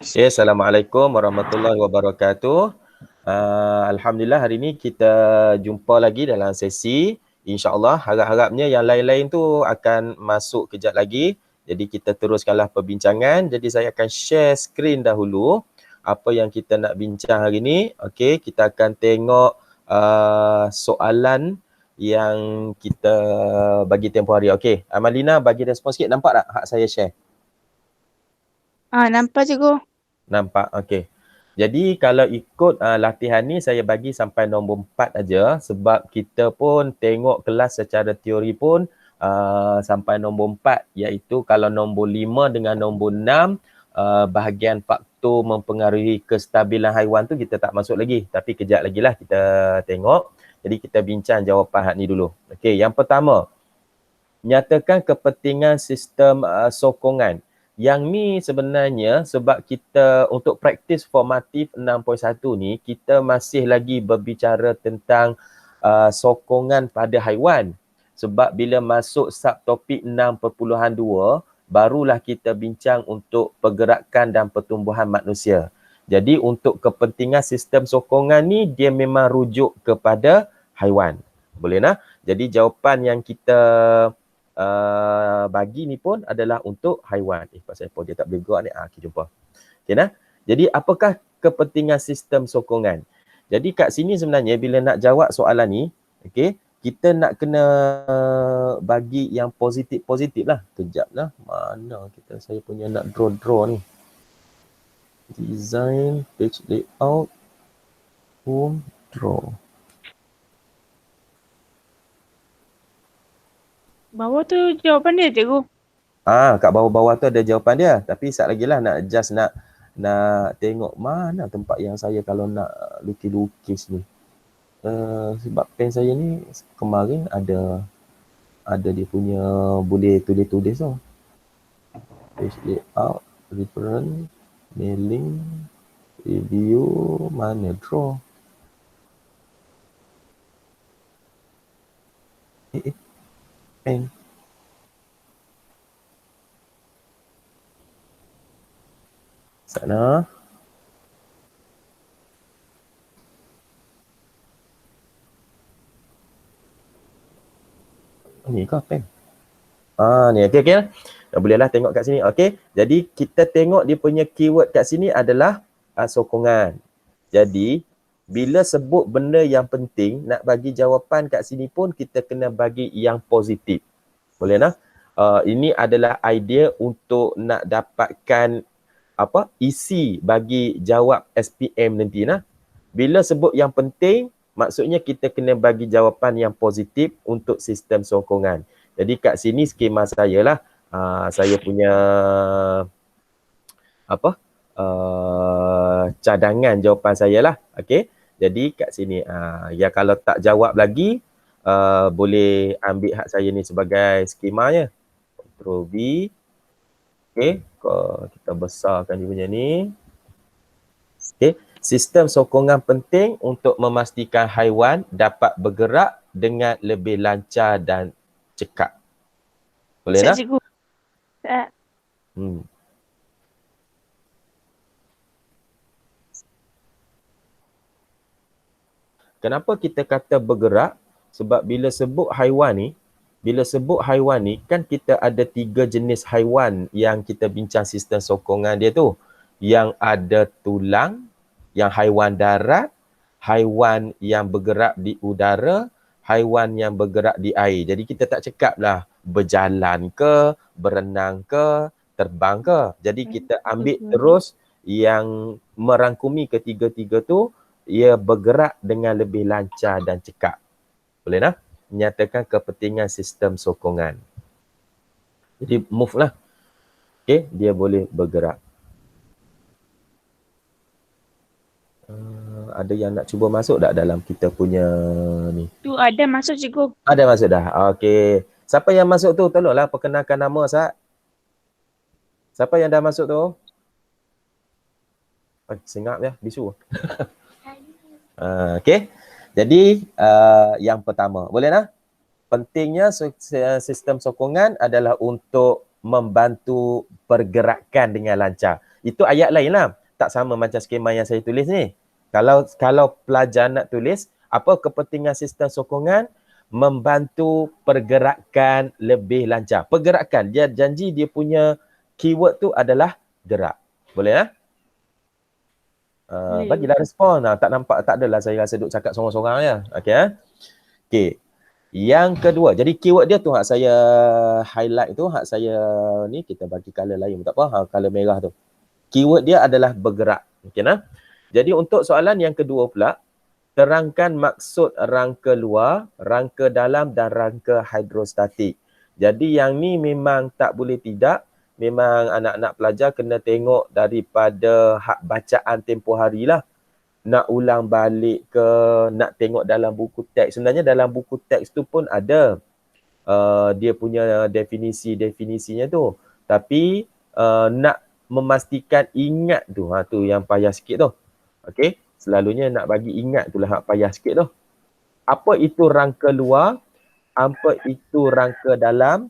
Okay, Assalamualaikum warahmatullahi wabarakatuh. Alhamdulillah hari ini kita jumpa lagi dalam sesi. InsyaAllah harap-harapnya yang lain-lain tu akan masuk kejap lagi. Jadi kita teruskanlah perbincangan. Jadi saya akan share skrin dahulu apa yang kita nak bincang hari ini. Okey, kita akan tengok soalan yang kita bagi tempoh hari. Okey, Amalina bagi respon sikit. Nampak tak hak saya share? Nampak cikgu. Nampak, okey. Jadi kalau ikut latihan ni saya bagi sampai nombor 4 aja sebab kita pun tengok kelas secara teori pun sampai nombor 4 iaitu kalau nombor 5 dengan nombor 6 bahagian faktor mempengaruhi kestabilan haiwan tu kita tak masuk lagi. Tapi kejap lagi lah kita tengok. Jadi kita bincang jawapan hak ni dulu. Okey, yang pertama. Nyatakan kepentingan sistem sokongan. Yang ni sebenarnya sebab kita untuk praktis formatif 6.1 ni, kita masih lagi berbicara tentang sokongan pada haiwan. Sebab bila masuk subtopik 6.2, barulah kita bincang untuk pergerakan dan pertumbuhan manusia. Jadi untuk kepentingan sistem sokongan ni, dia memang rujuk kepada haiwan. Boleh nak? Jadi jawapan yang kita bagi ni pun adalah untuk haiwan. Pasal apa dia tak boleh gerak ni? Kita jumpa. Okay, nah? Jadi apakah kepentingan sistem sokongan? Jadi kat sini sebenarnya bila nak jawab soalan ni, okay, kita nak kena bagi yang positif-positif lah. Kejap lah. Mana saya punya nak draw ni. Design, page layout, home, draw. Bawah tu jawapan dia cikgu. Kat bawah-bawah tu ada jawapan dia. Tapi sat lagi lah nak tengok mana tempat yang saya kalau nak lukis-lukis ni. Sebab pen saya ni kemarin ada dia punya boleh tulis-tulis tau. Page layout, reference, mailing, review, mana draw. Pen. Sana. Ni kah pen? Ni okey. Bolehlah tengok kat sini. Okey. Jadi kita tengok dia punya keyword kat sini adalah sokongan. Jadi bila sebut benda yang penting, nak bagi jawapan kat sini pun kita kena bagi yang positif. Boleh nak? Ini adalah idea untuk nak dapatkan isi bagi jawab SPM nanti nah. Bila sebut yang penting, maksudnya kita kena bagi jawapan yang positif untuk sistem sokongan. Jadi kat sini skema saya lah. Saya punya cadangan jawapan saya lah. Okey. Jadi kat sini ya kalau tak jawab lagi boleh ambil hak saya ni sebagai skemanya. Ctrl V. Okey, kita besarkan dia punya ni. Okey, sistem sokongan penting untuk memastikan haiwan dapat bergerak dengan lebih lancar dan cekap. Boleh tak? Cikgu. Tak. Kenapa kita kata bergerak? Sebab bila sebut haiwan ni, kan kita ada 3 jenis haiwan yang kita bincang sistem sokongan dia tu. Yang ada tulang, yang haiwan darat, haiwan yang bergerak di udara, haiwan yang bergerak di air. Jadi kita tak cakap lah berjalan ke, berenang ke, terbang ke. Jadi kita ambil terus yang merangkumi ketiga-tiga tu, ia bergerak dengan lebih lancar dan cekap. Boleh tak? Menyatakan kepentingan sistem sokongan. Jadi move lah. Okay, dia boleh bergerak. Ada yang nak cuba masuk tak dalam kita punya ni? Tu ada masuk cikgu. Ada masuk dah. Okey. Siapa yang masuk tu? Tolonglah perkenalkan nama Sat. Siapa yang dah masuk tu? Sengap ya, bisu. Okey. Jadi yang pertama, boleh tak? Pentingnya sistem sokongan adalah untuk membantu pergerakan dengan lancar. Itu ayat lain lah. Tak sama macam skema yang saya tulis ni. Kalau pelajar nak tulis, apa kepentingan sistem sokongan? Membantu pergerakan lebih lancar. Pergerakan, dia janji dia punya keyword tu adalah gerak. Boleh lah? Boleh. Bagilah respon. Tak nampak, tak adalah saya rasa duk cakap sorang-sorang ya. Okey. Okey. Yang kedua, jadi keyword dia tu hak saya highlight tu, hak saya ni kita bagi color lain tak apa, color merah tu. Keyword dia adalah bergerak. Okey nah. Jadi untuk soalan yang kedua pula, terangkan maksud rangka luar, rangka dalam dan rangka hidrostatik. Jadi yang ni memang tak boleh tidak, memang anak-anak pelajar kena tengok daripada hak bacaan tempoh hari lah. Nak ulang balik ke, nak tengok dalam buku teks. Sebenarnya dalam buku teks tu pun ada dia punya definisi-definisinya tu. Tapi nak memastikan ingat tu, tu yang payah sikit tu. Okey, selalunya nak bagi ingat tu lah hak payah sikit tu. Apa itu rangka luar? Apa itu rangka dalam?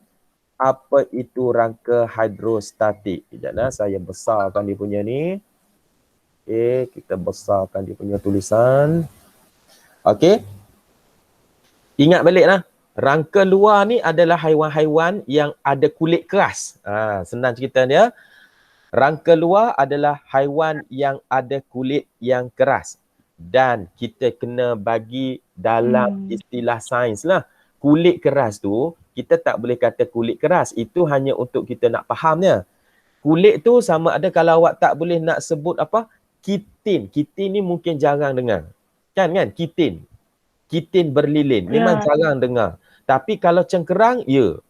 Apa itu rangka hidrostatik? Sekejap saya besarkan dia punya ni. Okey, kita besarkan dia punya tulisan. Okey. Ingat baliklah. Rangka luar ni adalah haiwan-haiwan yang ada kulit keras. Senang cerita dia. Rangka luar adalah haiwan yang ada kulit yang keras. Dan kita kena bagi dalam istilah sains lah. Kulit keras tu, kita tak boleh kata kulit keras. Itu hanya untuk kita nak fahamnya. Kulit tu sama ada kalau awak tak boleh nak sebut apa, kitin. Kitin ni mungkin jarang dengar. Kan? Kitin. Kitin berlilin. Memang jarang dengar. Tapi kalau cengkerang, ya.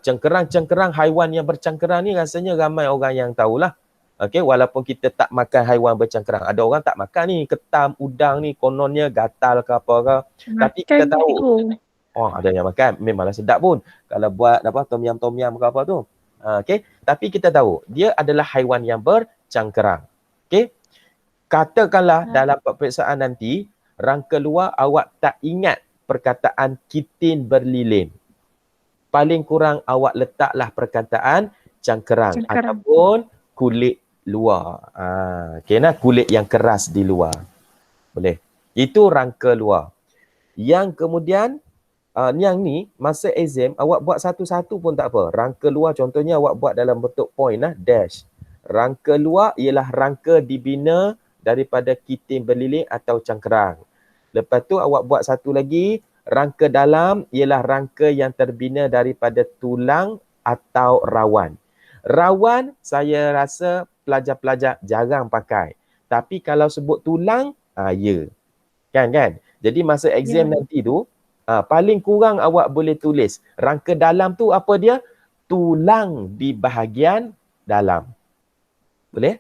Cengkerang haiwan yang bercengkerang ni rasanya ramai orang yang tahulah. Okey, walaupun kita tak makan haiwan bercengkerang. Ada orang tak makan ni, ketam, udang ni kononnya gatal ke apa ke. Tapi kita tahu. Oh, ada yang makan. Memanglah sedap pun. Kalau buat apa tom yum ke apa tu. Okey, tapi kita tahu dia adalah haiwan yang bercangkerang. Okey. Katakanlah dalam peperiksaan nanti rangka luar awak tak ingat perkataan kitin berlilin. Paling kurang awak letaklah perkataan cangkerang ataupun kulit luar. Okey nah, kulit yang keras di luar. Boleh. Itu rangka luar. Yang kemudian yang ni, masa exam, awak buat satu-satu pun tak apa. Rangka luar contohnya awak buat dalam bentuk point lah, dash. Rangka luar ialah rangka dibina daripada kitin berlilin atau cangkerang. Lepas tu awak buat satu lagi, rangka dalam ialah rangka yang terbina daripada tulang atau rawan. Rawan, saya rasa pelajar-pelajar jarang pakai. Tapi kalau sebut tulang, ya. Kan? Jadi masa exam nanti tu, paling kurang awak boleh tulis rangka dalam tu apa dia? Tulang di bahagian dalam. Boleh?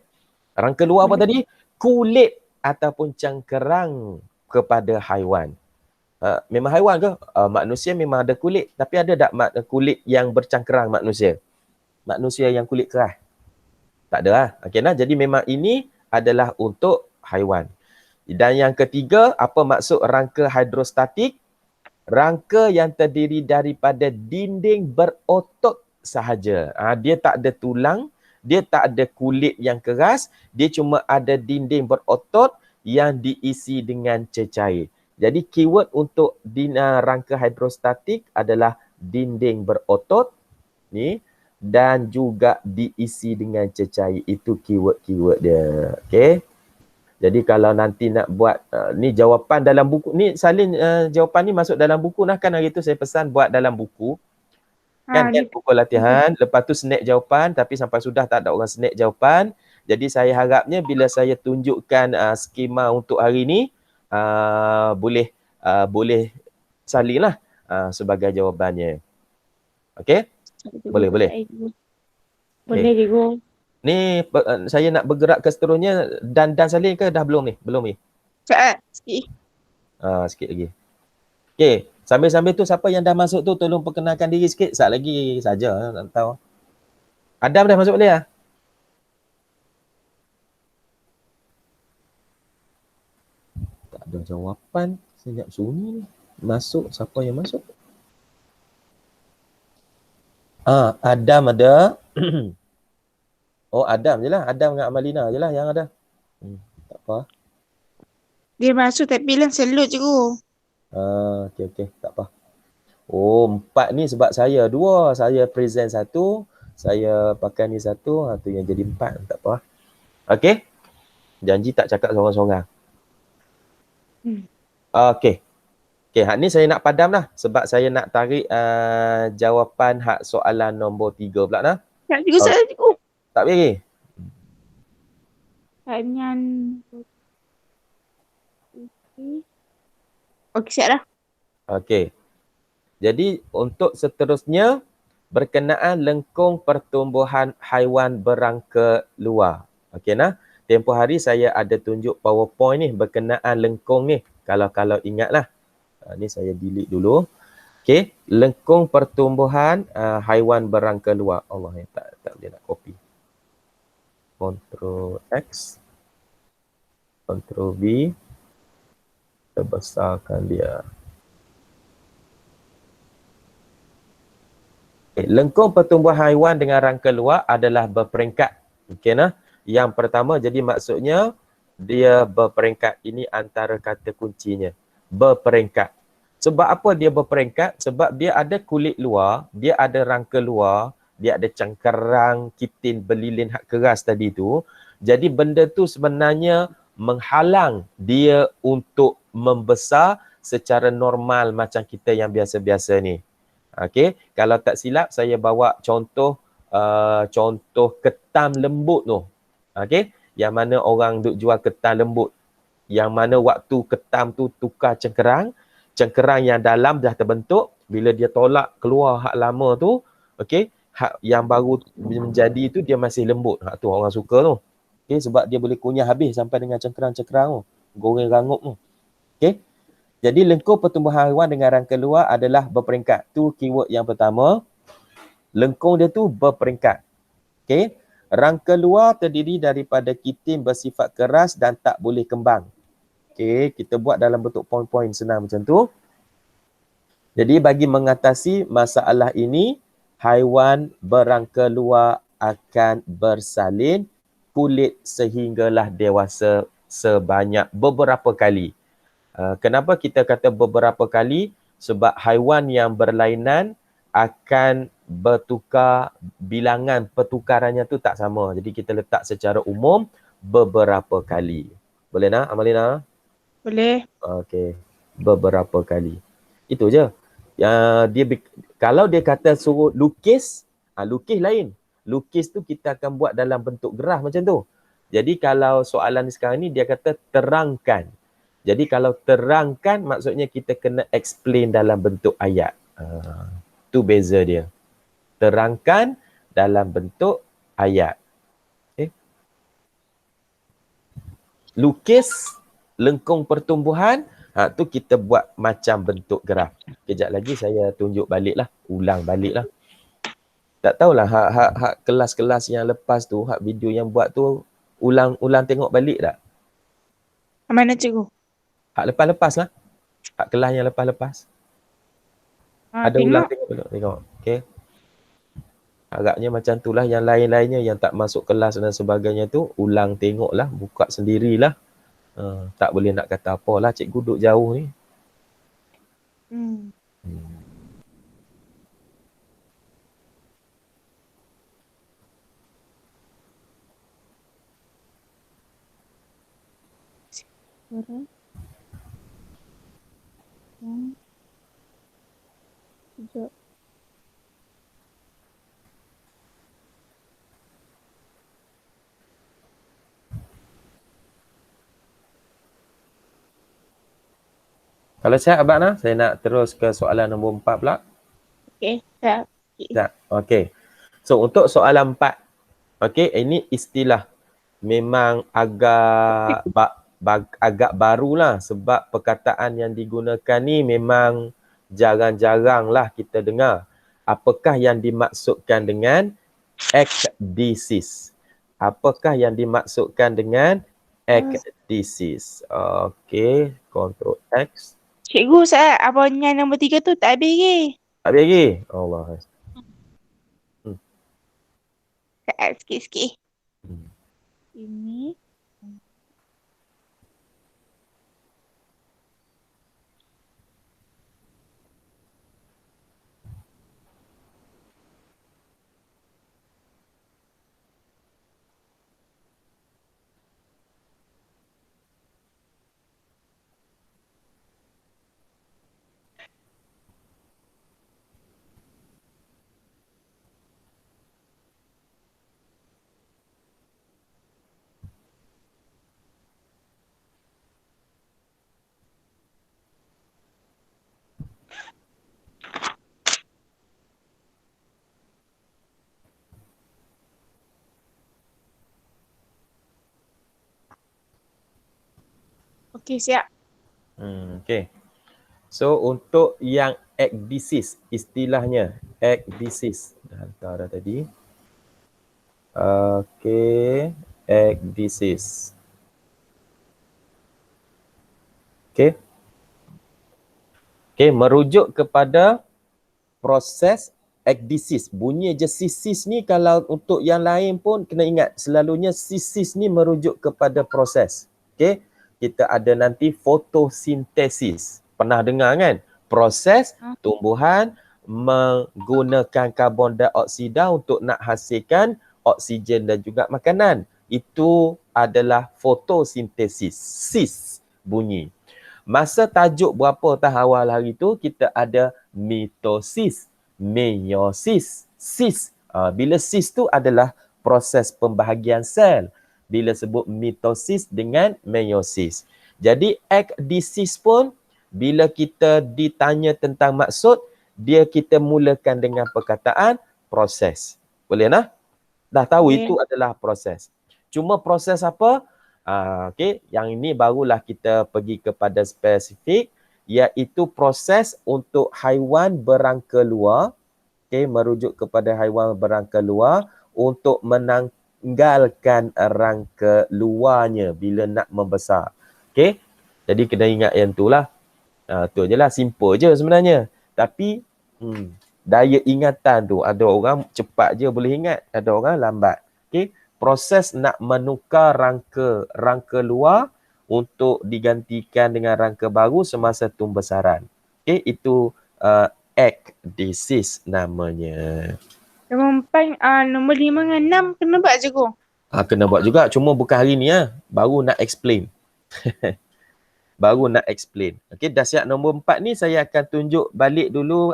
Rangka luar apa tadi? Kulit ataupun cangkerang kepada haiwan. Memang haiwan ke? Manusia memang ada kulit. Tapi ada tak kulit yang bercangkerang manusia? Manusia yang kulit keras? Tak ada lah. Okay, nah? Jadi memang ini adalah untuk haiwan. Dan yang ketiga, apa maksud rangka hidrostatik? Rangka yang terdiri daripada dinding berotot sahaja. Dia tak ada tulang, dia tak ada kulit yang keras, dia cuma ada dinding berotot yang diisi dengan cecair. Jadi keyword untuk rangka hidrostatik adalah dinding berotot ni dan juga diisi dengan cecair. Itu keyword-keyword dia. Okey. Jadi kalau nanti nak buat ni jawapan dalam buku ni, salin jawapan ni masuk dalam buku lah kan. Hari tu saya pesan buat dalam buku. Kan buku latihan. Lepas tu snack jawapan, tapi sampai sudah tak ada orang snack jawapan. Jadi saya harapnya bila saya tunjukkan skema untuk hari ni, boleh salin lah sebagai jawapannya. Okey? Boleh. Boleh cikgu. Ni saya nak bergerak ke seterusnya dan salin ke dah belum ni? Belum ni? Sikit. Sikit lagi. Okey, sambil-sambil tu siapa yang dah masuk tu tolong perkenalkan diri sikit. Sat lagi saja, tak tahu. Adam dah masuk balik ah? Tak ada jawapan. Senyap sunyi ni. Masuk, siapa yang masuk? Adam ada. Oh, Adam je lah. Adam dengan Amalina je lah yang ada. Tak apa. Dia masuk tapi bilang selut cikgu. Okey. Tak apa. Oh, 4 ni sebab saya 2. Saya present 1. Saya pakai ni 1. Tu yang jadi 4. Tak apa. Okey. Janji tak cakap sorang-sorang. Okey. Okey, hak ni saya nak padam lah. Sebab saya nak tarik jawapan hak soalan nombor 3 pula dah. Tak cikgu, saya cikgu. Tak lagi? Tanyan. Okey, siap dah. Okey. Jadi untuk seterusnya berkenaan lengkung pertumbuhan haiwan berangka luar. Okey nah. Tempoh hari saya ada tunjuk PowerPoint ni berkenaan lengkung ni. Kalau ingatlah. Ni saya delete dulu. Okey, lengkung pertumbuhan haiwan berangka luar. Allah, tak boleh nak copy. Ctrl X. Ctrl V. Kita besarkan dia. Okay. Lengkung pertumbuhan haiwan dengan rangka luar adalah berperingkat. Okey nah. Yang pertama, jadi maksudnya dia berperingkat. Ini antara kata kuncinya. Berperingkat. Sebab apa dia berperingkat? Sebab dia ada kulit luar, dia ada rangka luar, dia ada cangkarang, kitin, belilin hak keras tadi tu. Jadi benda tu sebenarnya menghalang dia untuk membesar secara normal macam kita yang biasa-biasa ni. Okey, kalau tak silap saya bawa contoh ketam lembut tu. Okey, yang mana orang duk jual ketam lembut. Yang mana waktu ketam tu tukar cengkerang yang dalam dah terbentuk, bila dia tolak keluar hak lama tu, okey, hak yang baru menjadi tu dia masih lembut. Hak tu orang suka tu. Okey, sebab dia boleh kunyah habis sampai dengan cengkerang tu, goreng rangup tu. Okey. Jadi lengkung pertumbuhan haiwan dengan rangka luar adalah berperingkat. Tu keyword yang pertama. Lengkung dia tu berperingkat. Okey. Rangka luar terdiri daripada kitin bersifat keras dan tak boleh kembang. Okey, kita buat dalam bentuk poin-poin senang macam tu. Jadi bagi mengatasi masalah ini, haiwan berangka luar akan bersalin kulit sehinggalah dewasa sebanyak beberapa kali. Kenapa kita kata beberapa kali? Sebab haiwan yang berlainan akan bertukar, bilangan pertukarannya tu tak sama. Jadi kita letak secara umum beberapa kali. Boleh nak, Amalina? Boleh. Okey, beberapa kali. Itu je. Kalau dia kata suruh lukis, lukis lain. Lukis tu kita akan buat dalam bentuk graf macam tu. Jadi kalau soalan sekarang ni dia kata terangkan. Jadi kalau terangkan maksudnya kita kena explain dalam bentuk ayat. Tu beza dia. Terangkan dalam bentuk ayat. Okay. Lukis lengkung pertumbuhan, tu kita buat macam bentuk graf. Kejap lagi saya tunjuk balik lah. Ulang balik lah. Tak tahulah hak kelas-kelas yang lepas tu, hak video yang buat tu, ulang tengok balik tak? Mana cikgu? Hak lepas-lepas lah. Hak kelas yang lepas-lepas. Ada Tengok. ulang tengok. Okay. Agaknya macam tu lah. Yang lain-lainnya yang tak masuk kelas dan sebagainya tu, ulang tengok lah. Buka sendirilah. Tak boleh nak kata apa lah. Cikgu duduk jauh ni. Sekejap. Kalau siap Abang Nah, saya nak terus ke soalan nombor 4 pula. Okey, siap. Siap. Okey. So untuk soalan 4. Okey, ini istilah memang agak agak barulah sebab perkataan yang digunakan ni memang jarang-jarang lah kita dengar. Apakah yang dimaksudkan dengan ekdisis? Apakah yang dimaksudkan dengan ekdisis? Okey, Ctrl X. Cikgu, saya abang yang nombor 3 tu tak habis lagi. Tak habis lagi? Allah. Sikit-sikit. Ini. Okey, siap. Okay. So untuk yang ekdisis, istilahnya ekdisis. Dah hantar dah tadi. Okay, ekdisis. Okay. Okay, merujuk kepada proses ekdisis. Bunyi je sisis ni kalau untuk yang lain pun kena ingat selalunya sisis ni merujuk kepada proses. Okay, kita ada nanti fotosintesis. Pernah dengar kan? Proses tumbuhan menggunakan karbon dioksida untuk nak hasilkan oksigen dan juga makanan. Itu adalah fotosintesis. Sis bunyi. Masa tajuk berapa tahap awal hari tu, kita ada mitosis, meiosis, sis. Bila sis tu adalah proses pembahagian sel. Bila sebut mitosis dengan meiosis. Jadi ekdisis pun, bila kita ditanya tentang maksud, dia kita mulakan dengan perkataan proses. Boleh nah? Dah tahu Boleh. itu adalah proses. Cuma proses apa? Okey, yang ini barulah kita pergi kepada spesifik, iaitu proses untuk haiwan berangka luar. Okey, merujuk kepada haiwan berangka luar untuk menanggalkan rangka luarnya bila nak membesar. Okey, jadi kena ingat yang tu lah. Tu je lah, simple je sebenarnya. Tapi daya ingatan tu, ada orang cepat je boleh ingat, ada orang lambat. Okey, proses nak menukar rangka luar untuk digantikan dengan rangka baru semasa pembesaran. Okey, itu ekdisis namanya. Nombor 5 dengan 6 kena buat je ko. Kena buat juga, cuma bukan hari ni baru nak explain. Baru nak explain. Okey, dah siap nombor 4 ni, saya akan tunjuk balik dulu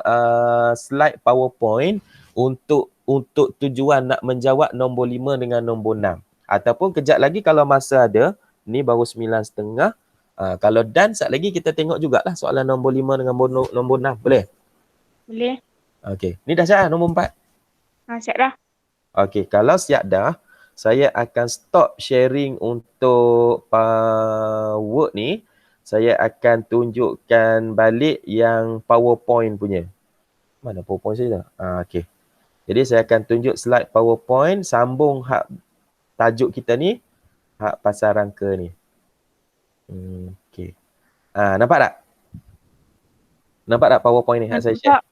slide PowerPoint untuk tujuan nak menjawab nombor 5 dengan nombor 6. Ataupun kejap lagi kalau masa ada, ni baru 9.30. Kalau done, sekejap lagi kita tengok jugalah soalan nombor 5 dengan nombor 6. Boleh? Boleh. Okey, ni dah siap nombor 4? Siap dah. Okey, kalau siap dah, saya akan stop sharing untuk Word ni. Saya akan tunjukkan balik yang PowerPoint punya. Mana PowerPoint saya dah? Okey. Jadi saya akan tunjuk slide PowerPoint, sambung hak tajuk kita ni, hak pasal rangka ni. Okey. Nampak tak? Nampak tak PowerPoint ni hak saya share?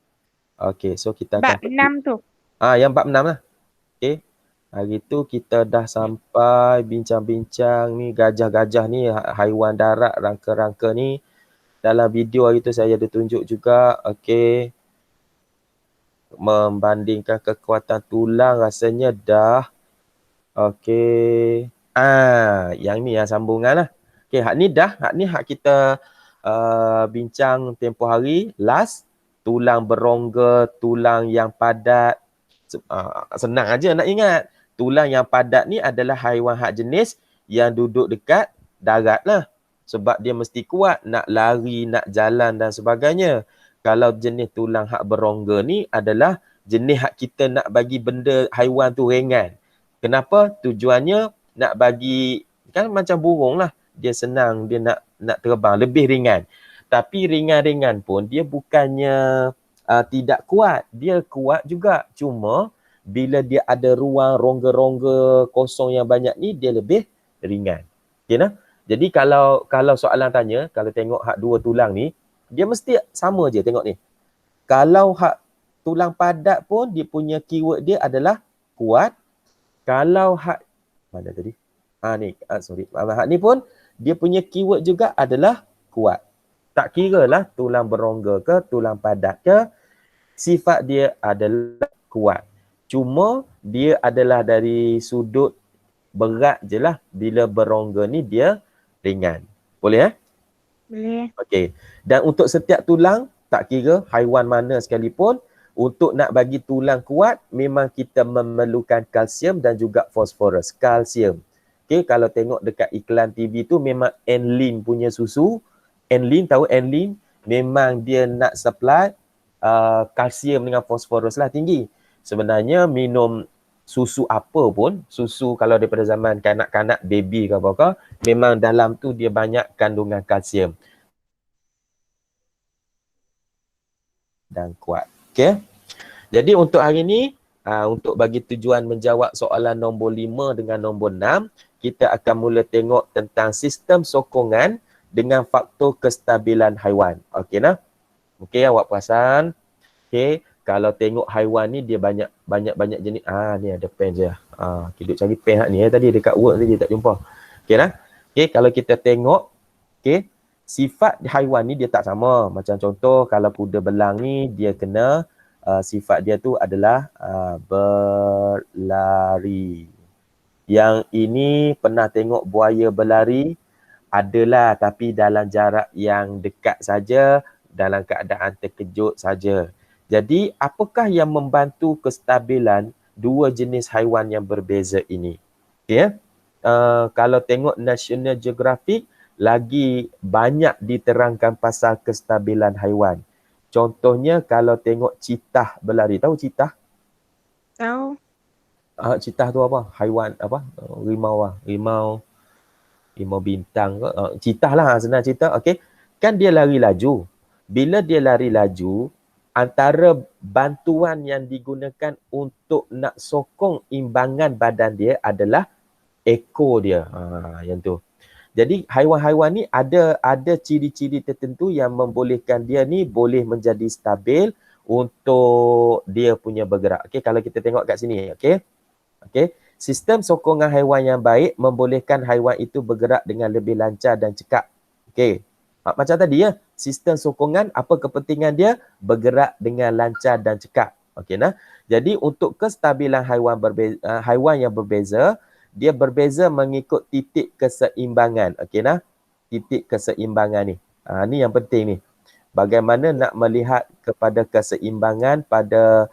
Okey, so kita akan bab 6 tu. yang bab 6 lah. Okey. Hari tu kita dah sampai bincang-bincang ni gajah-gajah ni, haiwan darat, rangka-rangka ni. Dalam video hari tu saya ada tunjuk juga. Okey. Membandingkan kekuatan tulang rasanya dah. Okey. Yang ni yang sambungan lah. Okey, hak ni dah. Hak ni hak kita bincang tempoh hari. Last. Tulang berongga, tulang yang padat. Senang aja nak ingat. Tulang yang padat ni adalah haiwan hak jenis yang duduk dekat darat lah. Sebab dia mesti kuat nak lari, nak jalan dan sebagainya. Kalau jenis tulang hak berongga ni adalah jenis hak kita nak bagi benda haiwan tu ringan. Kenapa? Tujuannya nak bagi, kan macam burung lah. Dia senang, dia nak terbang, lebih ringan. Tapi ringan-ringan pun dia bukannya tidak kuat. Dia kuat juga. Cuma bila dia ada ruang rongga-rongga kosong yang banyak ni, dia lebih ringan. Okay, nah? Jadi kalau soalan tanya, kalau tengok hak dua tulang ni, dia mesti sama je tengok ni. Kalau hak tulang padat pun, dia punya keyword dia adalah kuat. Kalau hak, mana tadi? Ni, sorry. Ni pun dia punya keyword juga adalah kuat. Tak kiralah tulang berongga ke, tulang padat ke, sifat dia adalah kuat. Cuma dia adalah dari sudut berat je lah. Bila berongga ni dia ringan. Boleh Boleh. Okey. Dan untuk setiap tulang, tak kira haiwan mana sekalipun, untuk nak bagi tulang kuat, memang kita memerlukan kalsium dan juga fosforus. Kalsium. Okey, kalau tengok dekat iklan TV tu memang Enlin punya susu. Enlin, tahu Enlin? Memang dia nak supply kalsium dengan fosforus lah tinggi. Sebenarnya minum susu apa pun, susu kalau daripada zaman kanak-kanak, baby ke apa-apa, memang dalam tu dia banyak kandungan kalsium dan kuat. Okey. Jadi untuk hari ni, untuk bagi tujuan menjawab soalan nombor 5 dengan nombor 6, kita akan mula tengok tentang sistem sokongan dengan faktor kestabilan haiwan. Okey nah? Okey, awak perasan? Okey, kalau tengok haiwan ni dia banyak jenis. Ni ada pen je. Kita cari pen ni tadi dekat work tadi tak jumpa. Okey nah? Okey, kalau kita tengok, okey, sifat haiwan ni dia tak sama. Macam contoh kalau kuda belang ni dia kena sifat dia tu adalah berlari. Yang ini pernah tengok buaya berlari? Adalah, tapi dalam jarak yang dekat saja, dalam keadaan terkejut saja. Jadi, apakah yang membantu kestabilan dua jenis haiwan yang berbeza ini? Okay? Kalau tengok National Geographic, lagi banyak diterangkan pasal kestabilan haiwan. Contohnya kalau tengok citah berlari. Tahu citah? Tahu. Citah tu apa? Haiwan apa? Rimau lah. Rimau bintang ke? Citah lah senang cerita. Okey. Kan dia lari laju. Bila dia lari laju, antara bantuan yang digunakan untuk nak sokong imbangan badan dia adalah ekor dia. Yang tu. Jadi haiwan-haiwan ni ada ciri-ciri tertentu yang membolehkan dia ni boleh menjadi stabil untuk dia punya bergerak. Okey, kalau kita tengok kat sini, okey. Okey, sistem sokongan haiwan yang baik membolehkan haiwan itu bergerak dengan lebih lancar dan cekap. Okey. Macam tadi ya, sistem sokongan apa kepentingan dia? Bergerak dengan lancar dan cekap. Okey nah. Jadi untuk kestabilan haiwan yang berbeza, dia berbeza mengikut titik keseimbangan. Okey nah. Titik keseimbangan ni. Ni yang penting ni. Bagaimana nak melihat kepada keseimbangan pada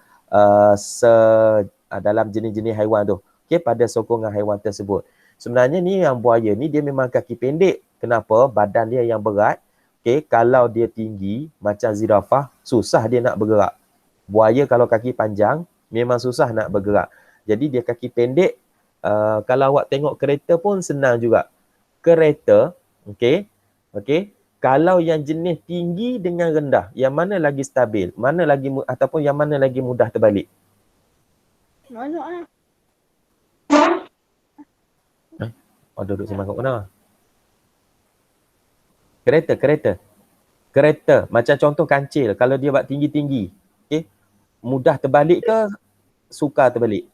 dalam jenis-jenis haiwan tu. Okey, pada sokongan haiwan tersebut. Sebenarnya ni yang buaya ni dia memang kaki pendek. Kenapa? Badan dia yang berat. Okey, kalau dia tinggi macam zirafah, susah dia nak bergerak. Buaya kalau kaki panjang, memang susah nak bergerak. Jadi dia kaki pendek. Kalau awak tengok kereta pun senang juga. Kereta, okey, kalau yang jenis tinggi dengan rendah, yang mana lagi stabil? Mana lagi ataupun yang mana lagi mudah terbalik? Masuk Duduk sembang kat mana? Kereta. Macam contoh kancil. Kalau dia buat tinggi-tinggi, okay, mudah terbalik ke sukar terbalik?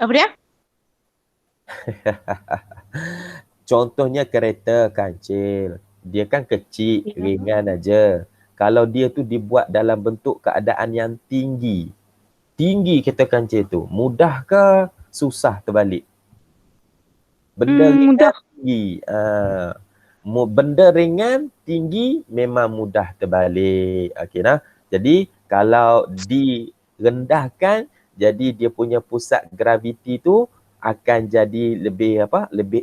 Apa dia? Contohnya kereta kancil. Dia kan kecil, ringan aja. Kalau dia tu dibuat dalam bentuk keadaan yang tinggi. Tinggi kereta kancil tu. Mudah ke susah terbalik? Benda ringan mudah. Tinggi. Benda ringan tinggi memang mudah terbalik. Okey nah. Jadi kalau direndahkan, jadi dia punya pusat graviti tu akan jadi lebih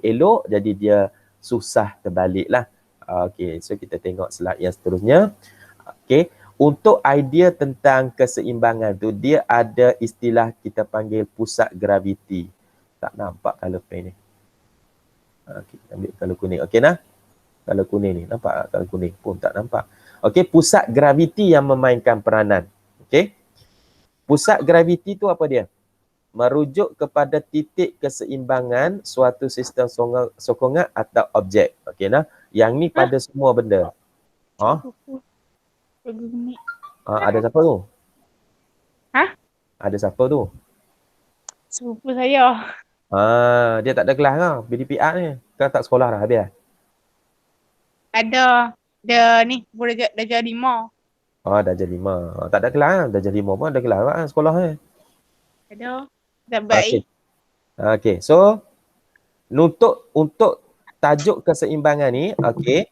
elok, jadi dia susah terbalik lah. Okey, so kita tengok slide yang seterusnya. Okey, untuk idea tentang keseimbangan tu, dia ada istilah kita panggil pusat graviti. Tak nampak color pen ni. Okey, ambil color kuning. Okey nah. Color kuning ni, nampak color kuning pun tak nampak. Okey, pusat graviti yang memainkan peranan. Okey. Pusat graviti tu apa dia? Merujuk kepada titik keseimbangan suatu sistem sokongan atau objek. Okey nah. Yang ni pada semua benda. Ada siapa tu? Ada siapa tu? Sepupu saya. Dia tak ada kelas kah? BDPR ni. Kau tak sekolah dah habis? Ada. Dia ni, boleh darjah 5. Darjah 5. Tak ada kelas kan? Darjah 5 pun ada kelas kan sekolah ni. Ada. Dah Okey. baik. Okey. So, untuk tajuk keseimbangan ni, okey.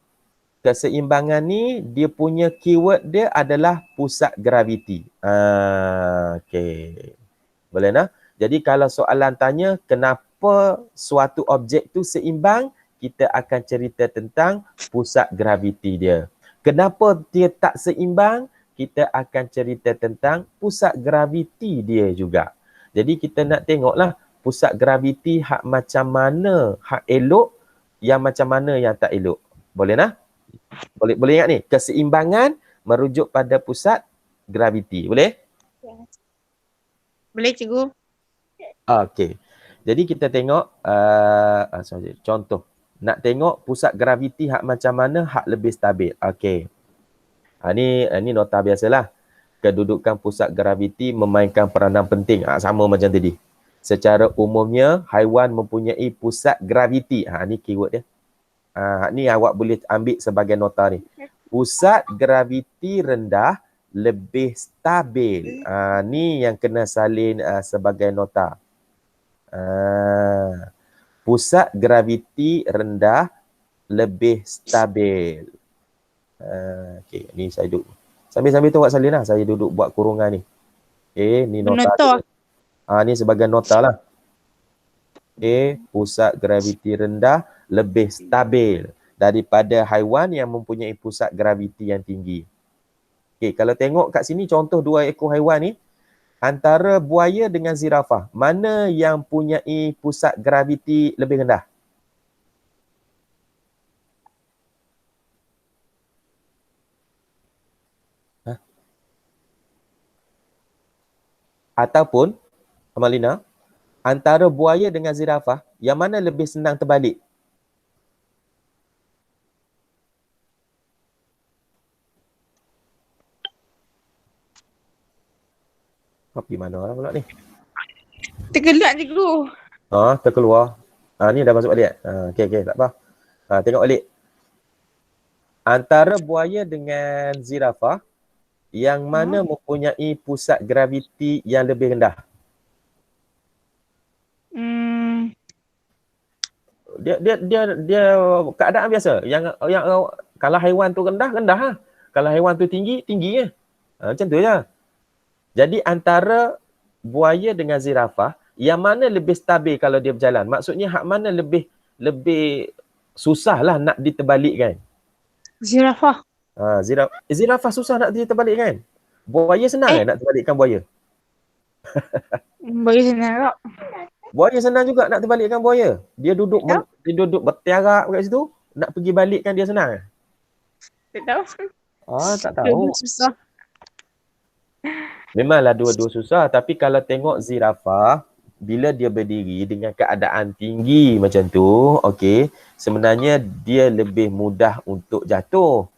Keseimbangan ni, dia punya keyword dia adalah pusat graviti. Okey. Boleh nak? Jadi kalau soalan tanya, kenapa suatu objek tu seimbang? Kita akan cerita tentang pusat graviti dia. Kenapa dia tak seimbang? Kita akan cerita tentang pusat graviti dia juga. Jadi kita nak tengoklah pusat graviti hak macam mana hak elok, yang macam mana yang tak elok. Boleh nak? Boleh ingat ni? Keseimbangan merujuk pada pusat graviti. Boleh? Boleh cikgu. Okey. Jadi kita tengok contoh. Nak tengok pusat graviti hak macam mana hak lebih stabil. Okey. Ni nota biasalah. Kedudukan pusat graviti memainkan peranan penting. Sama macam tadi. Secara umumnya haiwan mempunyai pusat graviti. Ni keyword dia. Ni awak boleh ambil sebagai nota ni. Pusat graviti rendah lebih stabil. Ni yang kena salin sebagai nota. Pusat graviti rendah lebih stabil. Okey, ni saya duduk. Sambil-sambil tu awak salin lah. Saya duduk buat kurungan ni. Ni nota. Ni sebagai nota lah. Pusat graviti rendah lebih stabil daripada haiwan yang mempunyai pusat graviti yang tinggi. Kalau tengok kat sini contoh 2 ekor haiwan ni, antara buaya dengan zirafah, mana yang punyai pusat graviti lebih rendah? Ataupun, Amalina, antara buaya dengan zirafah, yang mana lebih senang terbalik? Pergi mana orang pula ni? Tergelak cikgu. Terkeluar. Ni dah masuk balik. Okey, tak apa. Tengok balik. Antara buaya dengan zirafah, yang mana mempunyai pusat graviti yang lebih rendah? Dia keadaan biasa. Yang kalau haiwan tu rendah lah. Kalau haiwan tu tinggi ya. Macam tu je. Jadi antara buaya dengan zirafah, yang mana lebih stabil kalau dia berjalan? Maksudnya hak mana lebih susah lah nak diterbalikkan? Zirafah. Zirafah susah nak diterbalikkan. Buaya senang nak terbalikkan buaya? Buaya senang tak? Buaya senang juga nak terbalikkan buaya. Dia duduk bertiarap kat situ, nak pergi balikkan dia senang. Tak tahu. Tak tahu. Susah. Memanglah dua-dua susah, tapi kalau tengok zirafah, bila dia berdiri dengan keadaan tinggi macam tu, okey, sebenarnya dia lebih mudah untuk jatuh.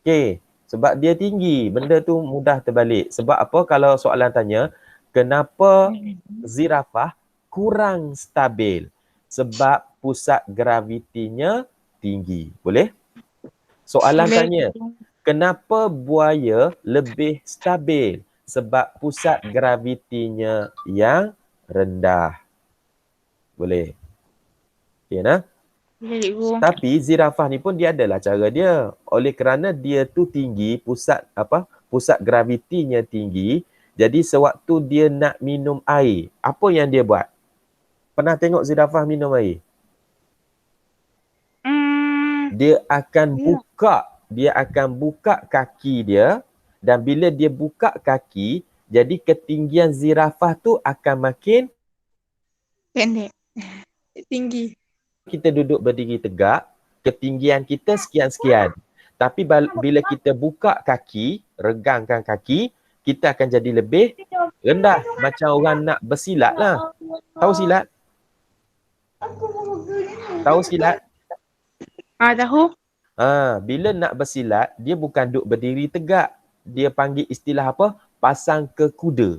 Okey, sebab dia tinggi, benda tu mudah terbalik. Sebab apa? Kalau soalan tanya, kenapa zirafah kurang stabil? Sebab pusat gravitinya tinggi. Boleh? Soalan tanya, kenapa buaya lebih stabil? Sebab pusat gravitinya yang rendah. Boleh? Okay, nah? Tapi zirafah ni pun dia adalah cara dia. Oleh kerana dia tu tinggi, pusat gravitinya tinggi, jadi sewaktu dia nak minum air, apa yang dia buat? Pernah tengok zirafah minum air? Dia akan buka kaki dia, dan bila dia buka kaki, jadi ketinggian zirafah tu akan makin pendek. Tinggi. Kita duduk berdiri tegak, ketinggian kita sekian-sekian. Tapi bila kita buka kaki, regangkan kaki, kita akan jadi lebih rendah. Macam orang nak bersilat lah. Tahu silat? Tahu silat? Tahu. Bila nak bersilat, dia bukan duduk berdiri tegak. Dia panggil istilah apa? Pasang ke kuda.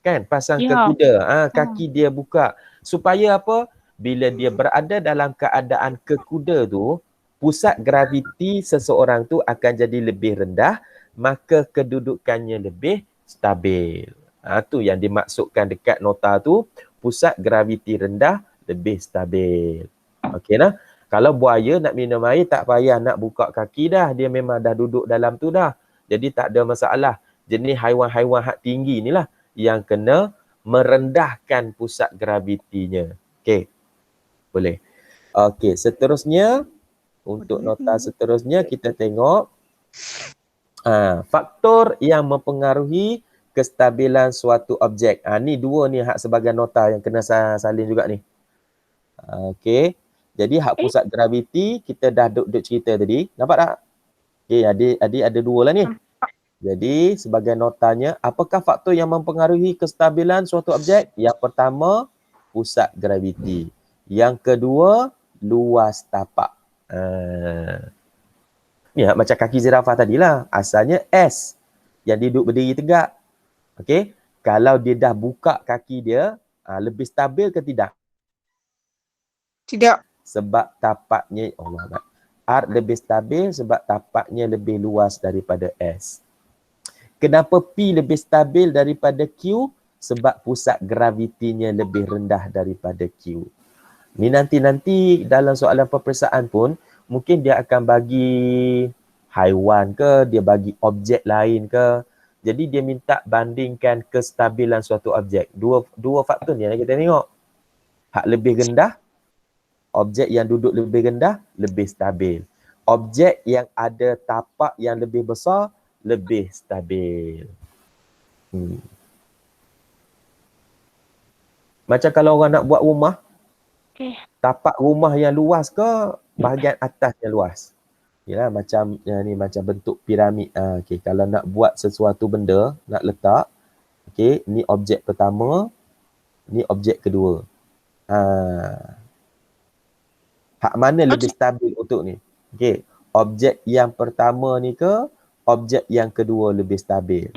Kan? Pasang ke kuda. Kaki dia buka. Supaya apa? Bila dia berada dalam keadaan kekuda tu, pusat graviti seseorang tu akan jadi lebih rendah, maka kedudukannya lebih stabil. Tu yang dimaksudkan dekat nota tu, pusat graviti rendah lebih stabil. Okey nah. Kalau buaya nak minum air tak payah nak buka kaki dah, dia memang dah duduk dalam tu dah. Jadi tak ada masalah. Jenis haiwan-haiwan hak tinggi ni lah yang kena merendahkan pusat gravitinya. Okey. Boleh. Okey, seterusnya untuk nota seterusnya kita tengok faktor yang mempengaruhi kestabilan suatu objek. Ni dua ni hak sebagai nota yang kena salin juga ni. Okey. Jadi hak pusat graviti kita dah duk cerita tadi. Nampak tak? Okey, adik ada dua lah ni. Jadi sebagai notanya, apakah faktor yang mempengaruhi kestabilan suatu objek? Yang pertama, pusat graviti. Yang kedua, luas tapak. Ni macam kaki zirafah tadilah. Asalnya S yang dia duduk berdiri tegak. Okey. Kalau dia dah buka kaki dia, lebih stabil ke tidak? Tidak. Sebab tapaknya, Allah, R lebih stabil sebab tapaknya lebih luas daripada S. Kenapa P lebih stabil daripada Q? Sebab pusat gravitinya lebih rendah daripada Q. Ni nanti dalam soalan peperiksaan pun, mungkin dia akan bagi haiwan ke, dia bagi objek lain ke. Jadi dia minta bandingkan kestabilan suatu objek. Dua faktor ni yang kita tengok. Hak lebih rendah, objek yang duduk lebih rendah, lebih stabil. Objek yang ada tapak yang lebih besar, lebih stabil. Macam kalau orang nak buat rumah, tapak rumah yang luas ke, bahagian atas yang luas? Yalah, macam ni macam bentuk piramid. Okay. Kalau nak buat sesuatu benda, nak letak, okay, ni objek pertama, ni objek kedua. Hak mana lebih stabil untuk ni? Okay. Objek yang pertama ni ke, objek yang kedua lebih stabil?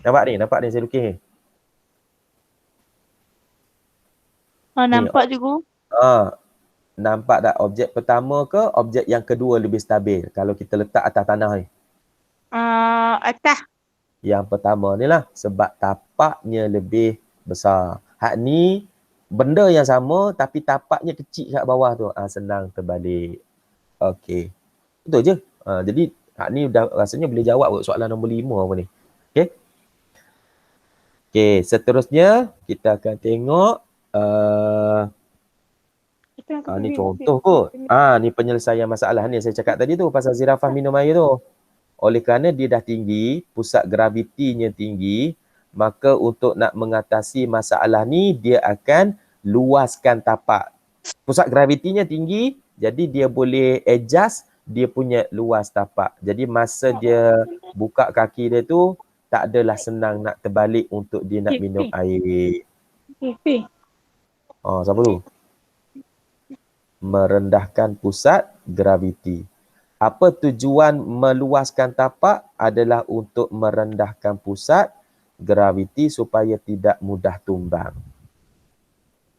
Nampak ni saya lukis ni. Nampak juga. Nampak tak objek pertama ke objek yang kedua lebih stabil kalau kita letak atas tanah ni? Atas. Yang pertama ni lah sebab tapaknya lebih besar. Hak ni benda yang sama tapi tapaknya kecil kat bawah tu. Senang terbalik. Okey. Betul je. Jadi hak ni dah rasanya boleh jawab soalan nombor 5 apa ni. Okey. Okey, seterusnya kita akan tengok ni contoh kot. Ni penyelesaian masalah ni saya cakap tadi tu pasal zirafah minum air tu. Oleh kerana dia dah tinggi, pusat gravitinya tinggi, maka untuk nak mengatasi masalah ni dia akan luaskan tapak. Pusat gravitinya tinggi, jadi dia boleh adjust dia punya luas tapak. Jadi masa dia buka kaki dia tu, tak adalah senang nak terbalik untuk dia nak minum air. Siapa tu? Merendahkan pusat graviti. Apa tujuan meluaskan tapak? Adalah untuk merendahkan pusat graviti supaya tidak mudah tumbang.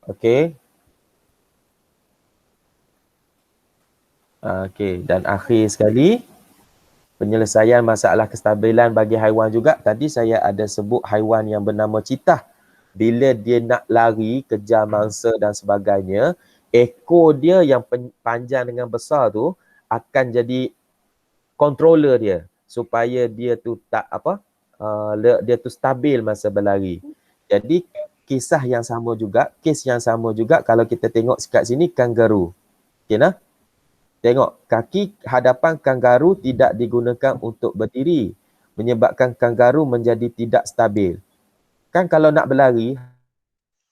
Okey. Okey, dan akhir sekali penyelesaian masalah kestabilan bagi haiwan juga. Tadi saya ada sebut haiwan yang bernama citah. Bila dia nak lari, kejar mangsa dan sebagainya, ekor dia yang panjang dengan besar tu akan jadi controller dia supaya dia tu tak dia tu stabil masa berlari. Jadi kes yang sama juga kalau kita tengok kat sini kangaroo. Okey nah. Tengok kaki hadapan kangaroo tidak digunakan untuk berdiri menyebabkan kangaroo menjadi tidak stabil. Kan kalau nak berlari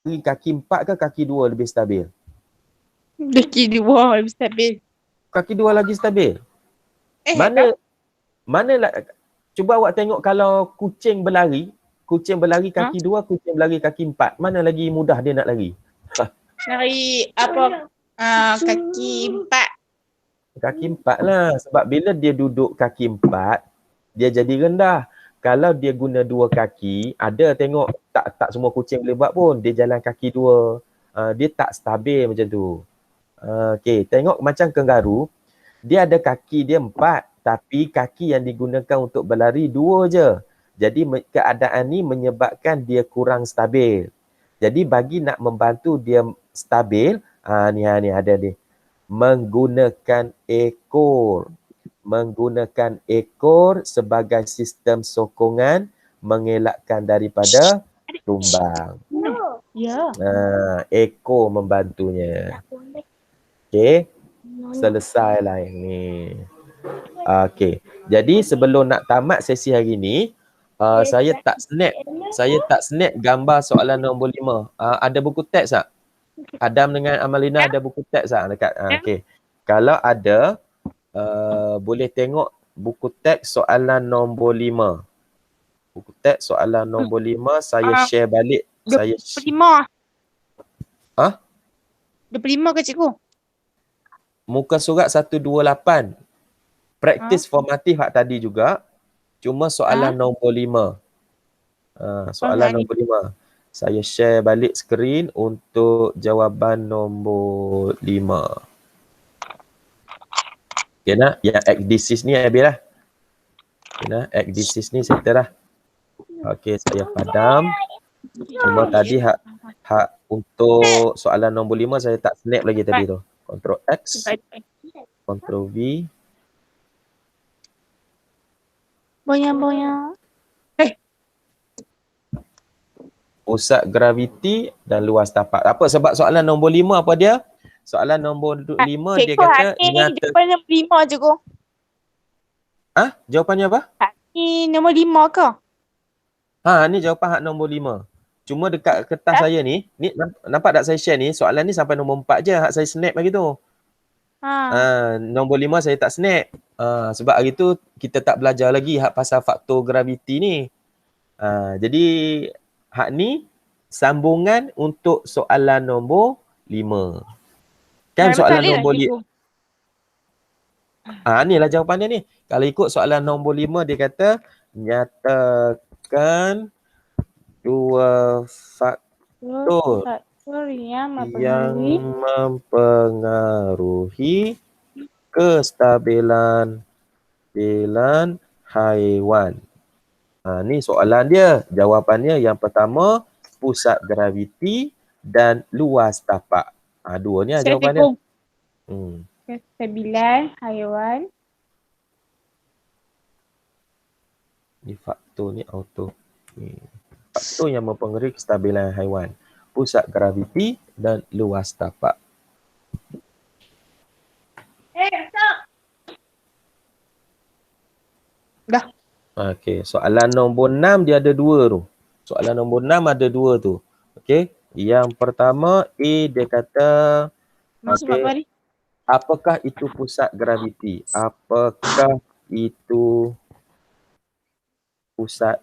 kaki 4 ke kaki 2 lebih stabil? Kaki 2 lebih stabil. Kaki 2 lagi stabil. Mana lah, cuba awak tengok kalau kucing berlari kaki 2, kucing berlari kaki 4. Mana lagi mudah dia nak lari? Lari apa? Kaki 4. Kaki 4 lah. Sebab bila dia duduk kaki 4, dia jadi rendah. Kalau dia guna dua kaki, ada tengok tak semua kucing boleh buat pun. Dia jalan kaki dua. Dia tak stabil macam tu. Okey, tengok macam kangaroo, dia ada kaki dia 4, tapi kaki yang digunakan untuk berlari 2 je. Jadi keadaan ni menyebabkan dia kurang stabil. Jadi bagi nak membantu dia stabil, ni ada ni. Menggunakan ekor. Menggunakan ekor sebagai sistem sokongan mengelakkan daripada tumbang. Ya. Ekor membantunya. Okey. Selesai lah yang ni. Okey. Jadi sebelum nak tamat sesi hari ni, saya tak snap gambar soalan nombor 5. Ada buku teks tak? Adam dengan Amalina ada buku teks tak dekat? Okey. Kalau ada, boleh tengok buku teks soalan nombor 5. Buku teks soalan nombor 5 saya share balik. 25. Ha? 25 ke cikgu? Muka surat 128. Praktis formatif hak tadi juga. Cuma soalan nombor 5. Soalan nombor 5. Saya share balik skrin untuk jawapan nombor 5. Okay nak? Yang ekdisis ni habis lah. Okay nak? Ekdisis ni settle lah. Okay, saya padam. Cuma tadi hak untuk soalan nombor 5 saya tak snap lagi tadi tu. Ctrl X. Ctrl V. Boyang. Pusat graviti dan luas tapak. Apa sebab soalan nombor 5 apa dia? Soalan nombor 5 dia kata nyata. Jawapan nombor 5 je ko. Jawapannya apa? Ni nombor 5 ke? Ni jawapan hak nombor 5. Cuma dekat kertas saya ni nampak tak saya share ni, soalan ni sampai nombor 4 je hak saya snap lagi tu. Nombor 5 saya tak snap. Sebab hari tu kita tak belajar lagi hak pasal faktor graviti ni. Jadi hak ni sambungan untuk soalan nombor 5. Kan soalan nombor 5. Inilah jawapannya ni. Kalau ikut soalan nombor 5 dia kata nyatakan dua faktor yang mempengaruhi kestabilan haiwan. Ni soalan dia. Jawapannya yang pertama pusat graviti dan luas tapak. Dua ni jawapannya. Kestabilan haiwan. Ni faktor ni auto. Faktor yang mempengaruhi kestabilan haiwan. Pusat graviti dan luas tapak. Dah. Okey, soalan nombor 6 dia ada 2 tu. Soalan nombor 6 ada 2 tu. Okey, yang pertama A dia kata apakah itu pusat graviti? Apakah itu pusat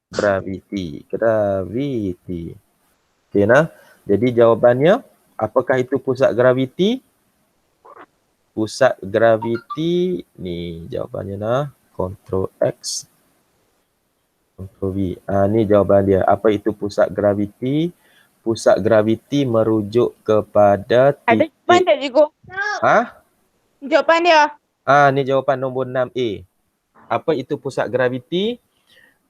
graviti? Okey nah. Jadi jawapannya apakah itu pusat graviti? Pusat graviti ni jawapannya nah. Ctrl X. Ctrl V. Ni jawapan dia. Apa itu pusat graviti? Pusat graviti merujuk kepada titik. Ada jawapan tak cikgu? Jawapan dia. Ni jawapan nombor 6A. Apa itu pusat graviti?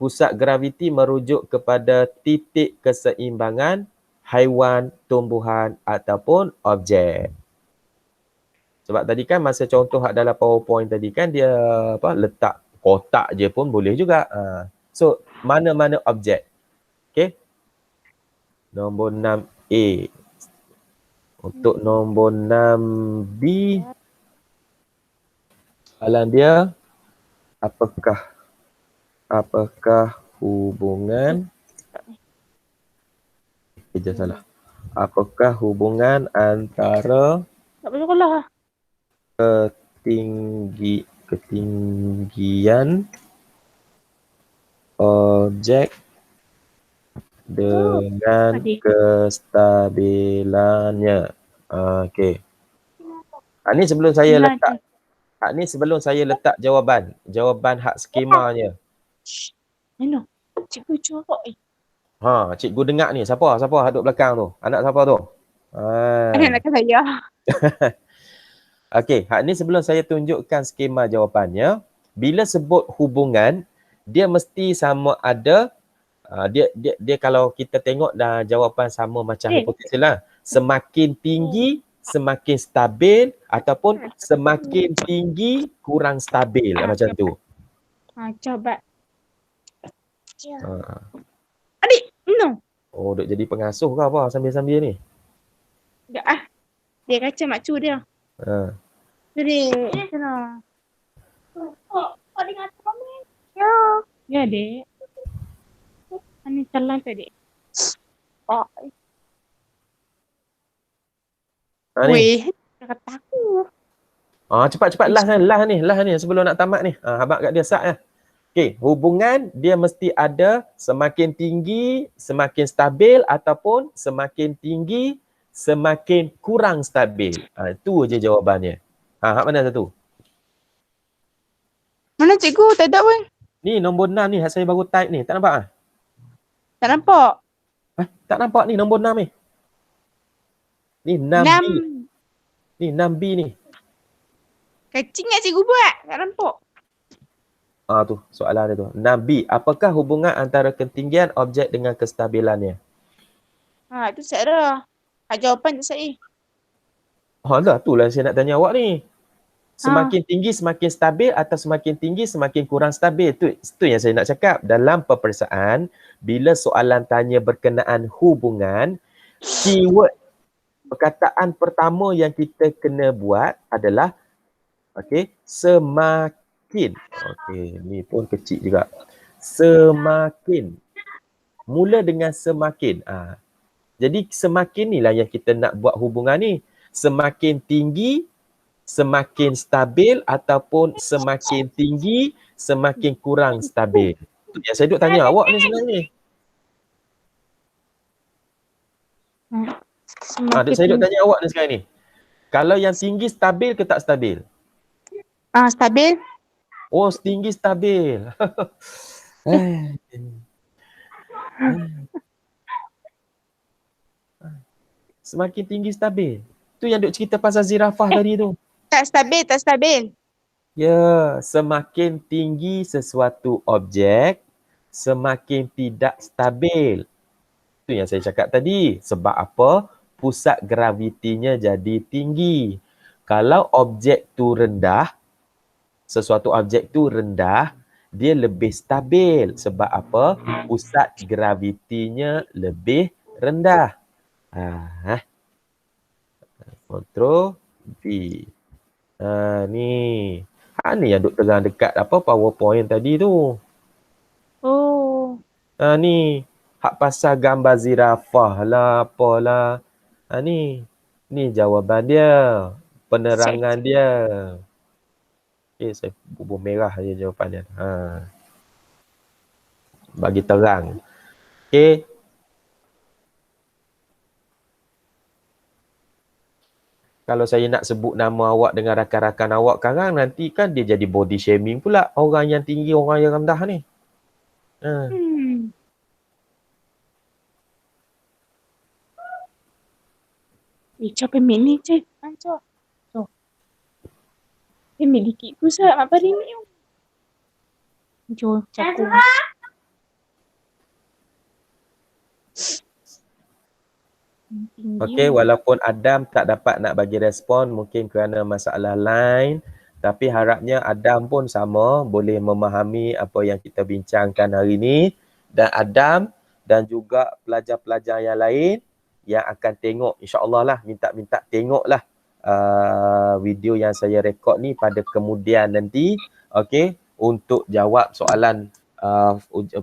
Pusat graviti merujuk kepada titik keseimbangan haiwan, tumbuhan ataupun objek. Sebab tadi kan masa contoh dalam PowerPoint tadi kan dia letak kotak je pun boleh juga. So mana-mana objek. Okey. Nombor 6A. Untuk nombor 6B soalan dia apakah hubungan apakah hubungan antara ketinggian objek dengan kestabilannya. Okey. Ni sebelum saya letak jawapan hak skemanya. Mana? Cikgu corok Ha, cikgu dengar ni. Siapa duduk belakang tu? Anak siapa tu? Anak saya. Okey, hak ni sebelum saya tunjukkan skema jawapannya, bila sebut hubungan, dia mesti sama ada dia kalau kita tengok dah jawapan sama macam hipotesis lah. Semakin tinggi, semakin stabil ataupun semakin tinggi, kurang stabil macam tu. Coba. Ha. Adik, no. Oh, duk jadi pengasuh ke apa sambil-sambil ni? Tak Dia kacau makcik dia. Ha. Jadi, sana. Oh, dengan kami. Ya, Dek. Ani salam tu, Dek. Oh. Weh, kata aku. Cepat-cepat lah ni sebelum nak tamat ni. Habaq kat dia sat ya. Okey, hubungan dia mesti ada semakin tinggi, semakin stabil ataupun semakin tinggi, semakin kurang stabil. Itu je jawabannya. Hak mana satu? Mana cikgu? Tak ada pun. Ni nombor 6 ni, saya baru type ni. Tak nampak ah? Tak nampak. Tak nampak ni nombor 6 ni. Ni 6B. Ni 6B ni. Kecing tak cikgu buat? Tak nampak. Tu soalan dia tu. 6B. Apakah hubungan antara ketinggian objek dengan kestabilannya? Itu saya dah. Jawapan tu saya. Dah, itulah saya nak tanya awak ni. Semakin tinggi semakin stabil atau semakin tinggi semakin kurang stabil? Itu yang saya nak cakap. Dalam peperiksaan, bila soalan tanya berkenaan hubungan, keyword perkataan pertama yang kita kena buat adalah semakin. Ni pun kecil juga. Semakin. Mula dengan semakin. Jadi semakin ni lah yang kita nak buat hubungan ni. Semakin tinggi, semakin stabil ataupun semakin tinggi, semakin kurang stabil. Itu yang saya duk tanya awak ni sebenarnya. Saya duk tanya awak ni sekarang ni. Kalau yang tinggi stabil ke tak stabil? Stabil. Oh, tinggi stabil. Semakin tinggi stabil. Tu yang duk cerita pasal zirafah tadi tu. Tak stabil. Ya, semakin tinggi sesuatu objek, semakin tidak stabil. Itu yang saya cakap tadi. Sebab apa? Pusat gravitinya jadi tinggi. Kalau objek tu rendah, sesuatu objek tu rendah, dia lebih stabil. Sebab apa? Pusat gravitinya lebih rendah. Control V. Ni. Ni yang duk terang dekat PowerPoint tadi tu. Ni. Hak pasal gambar zirafah lah, apalah. Ni jawapan dia. Penerangan dia. Saya bubuh merah je jawapan dia. Bagi terang. Kalau saya nak sebut nama awak dengan rakan-rakan awak sekarang, nanti kan dia jadi body shaming pula. Orang yang tinggi, orang yang rendah ni. Pemik ni cik. Hancur. Pemik dikit ku sah. Mak pari ni. Jom, cakup. Walaupun Adam tak dapat nak bagi respon mungkin kerana masalah lain, tapi harapnya Adam pun sama boleh memahami apa yang kita bincangkan hari ini, dan Adam dan juga pelajar-pelajar yang lain yang akan tengok, insya-Allah lah, minta tengoklah video yang saya rekod ni pada kemudian nanti, untuk jawab soalan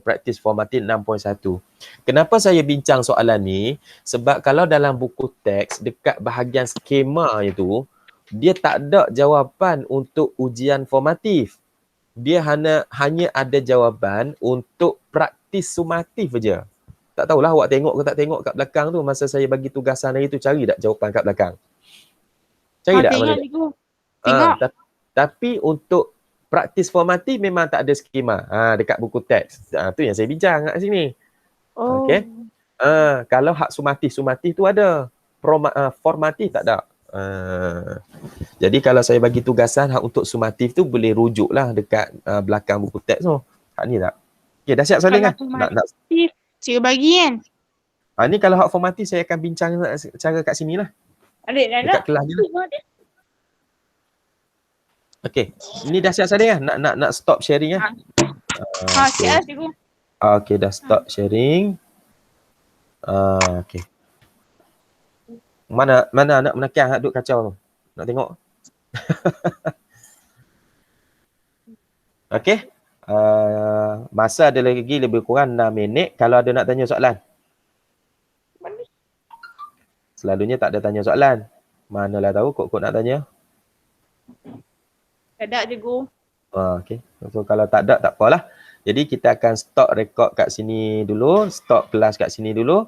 praktis formatin 6.1. Kenapa saya bincang soalan ni? Sebab kalau dalam buku teks dekat bahagian skema itu, dia tak ada jawapan untuk ujian formatif. Dia hanya ada jawapan untuk praktis sumatif je. Tak tahulah awak tengok ke tak tengok kat belakang tu masa saya bagi tugasan hari tu, cari tak jawapan kat belakang? Cari tak? Tengok. Tapi untuk praktis formatif memang tak ada skema. Dekat buku teks. Tu yang saya bincang kat sini. Oh. Okey. Kalau hak sumatif tu ada. Formatif tak ada. Jadi kalau saya bagi tugasan hak untuk sumatif tu boleh rujuklah dekat belakang buku teks tu. Hak ni tak? Okey, dah siap soalan kan? Nak Cikgu bagi kan? ni kalau hak formatif saya akan bincang cara kat sini lah. Adik dah Dekat kelas ni lah. Okey. Ni dah siap soalan kan? Nak stop sharing kan? Siap cikgu. Okey, dah stop sharing. Okey. Mana anak menakian duk kacau tu? Nak tengok? Okey. Masa ada lagi lebih kurang 6 minit. Kalau ada nak tanya soalan. Selalunya tak ada tanya soalan. Manalah tahu kok nak tanya. Tak ada cikgu. Okey. So kalau tak ada tak apalah. Jadi kita akan stop rekod kat sini dulu. Stop kelas kat sini dulu.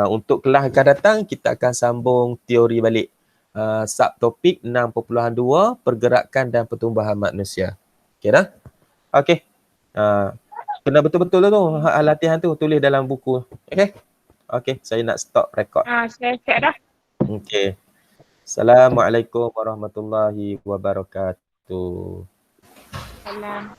Untuk kelas akan datang, kita akan sambung teori balik. Subtopik 6.2, pergerakan dan pertumbuhan manusia. Okey dah? Okey. Kena betul-betul tu latihan tu tulis dalam buku. Okey? Okey, saya nak stop rekod. Saya dah. Okey. Assalamualaikum warahmatullahi wabarakatuh. Salam.